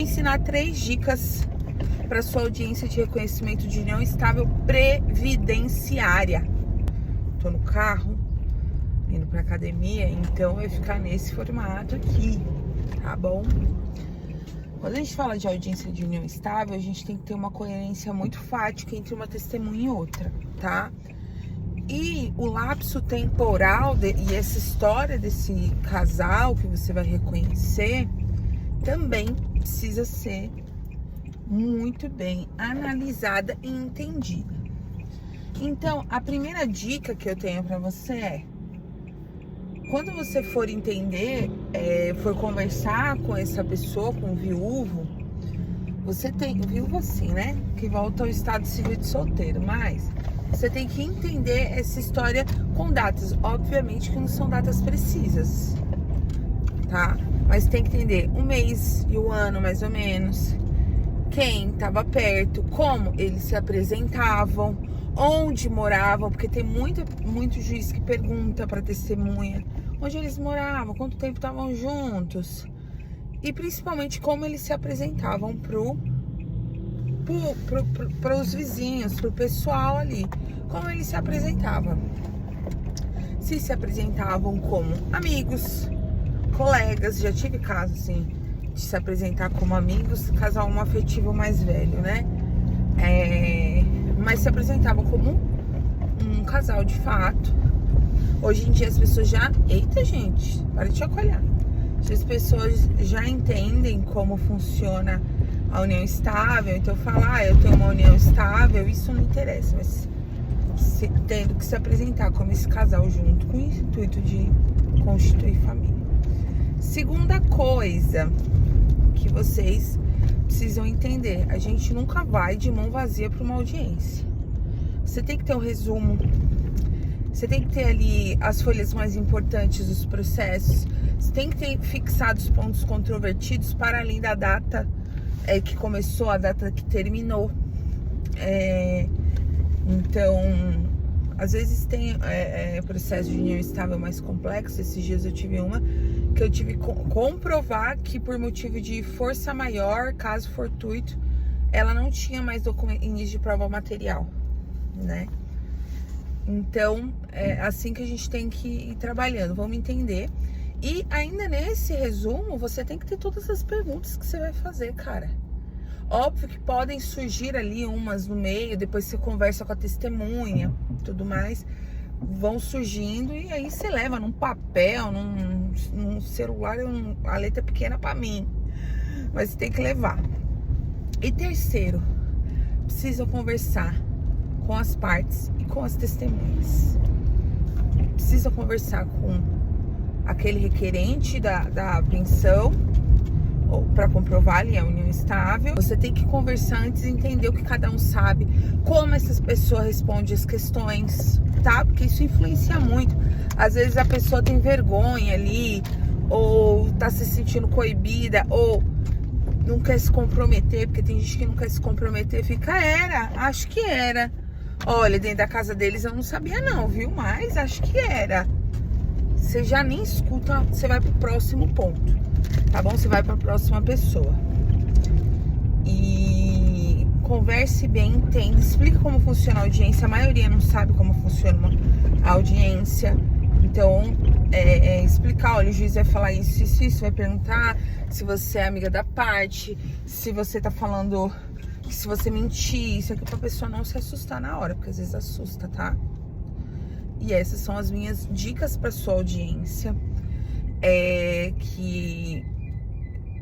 Ensinar 3 dicas para sua audiência de reconhecimento de união estável previdenciária. Tô no carro, indo pra academia, então vai ficar nesse formato aqui, tá bom? Quando a gente fala de audiência de união estável, a gente tem que ter uma coerência muito fática entre uma testemunha e outra, tá? E o lapso temporal e essa história desse casal que você vai reconhecer também precisa ser muito bem analisada e entendida. Então, a primeira dica que eu tenho para você é: quando você for entender, for conversar com essa pessoa, com o viúvo, você tem, viúvo assim, né? Que volta ao estado civil de solteiro, mas você tem que entender essa história com datas. Obviamente que não são datas precisas, tá? Mas tem que entender o mês e o ano, mais ou menos, quem estava perto, como eles se apresentavam, onde moravam, porque tem muito juiz que pergunta para testemunha onde eles moravam, quanto tempo estavam juntos, e principalmente como eles se apresentavam para os vizinhos, para o pessoal ali, como eles se apresentavam. Se apresentavam como amigos, colegas. Já tive caso assim de se apresentar como amigos, casal homoafetivo mais velho, né? Mas se apresentavam como um casal de fato. Hoje em dia as pessoas já... Eita, gente, para de chacoalhar. As pessoas já entendem como funciona a união estável. Então falar, eu tenho uma união estável, isso não interessa, mas tendo que se apresentar como esse casal junto, com o intuito de constituir família. Segunda coisa que vocês precisam entender: a gente nunca vai de mão vazia para uma audiência. Você tem que ter um resumo, você tem que ter ali as folhas mais importantes dos processos, você tem que ter fixados pontos controvertidos para além da data que começou, a data que terminou. Então, às vezes tem processo de união estável mais complexo. Esses dias eu tive uma que eu tive que comprovar que, por motivo de força maior, caso fortuito, ela não tinha mais início de prova material, né? Então, é assim que a gente tem que ir trabalhando. Vamos entender. E ainda nesse resumo, você tem que ter todas as perguntas que você vai fazer, cara. Óbvio que podem surgir ali umas no meio, depois você conversa com a testemunha, tudo mais. Vão surgindo e aí você leva num papel, num celular, a letra é pequena pra mim, mas você tem que levar. E terceiro, precisa conversar com as partes e com as testemunhas. Precisa conversar com aquele requerente da pensão, para comprovar ali a união estável. Você tem que conversar antes e entender o que cada um sabe, como essas pessoas respondem as questões, tá? Porque isso influencia muito. Às vezes a pessoa tem vergonha ali, ou tá se sentindo coibida, ou não quer se comprometer, porque tem gente que não quer se comprometer, fica, acho que era. Olha, dentro da casa deles eu não sabia não, viu? Mas acho que era. Você já nem escuta, você vai pro próximo ponto, tá bom? Você vai pra próxima pessoa. E converse bem, entenda, explica como funciona a audiência. A maioria não sabe como funciona a audiência. Então, explicar, olha, o juiz vai falar isso, vai perguntar se você é amiga da parte, se você tá falando... se você mentir, isso aqui, pra pessoa não se assustar na hora, porque às vezes assusta, tá? E essas são as minhas dicas para sua audiência. Que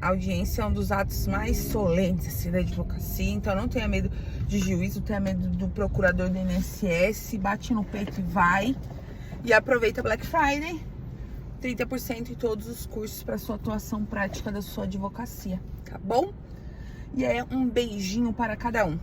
a audiência é um dos atos mais solenes assim, da advocacia. Então não tenha medo de juiz, não tenha medo do procurador do INSS. Bate no peito e vai. E aproveita Black Friday, 30% em todos os cursos para sua atuação prática da sua advocacia, tá bom? E um beijinho para cada um.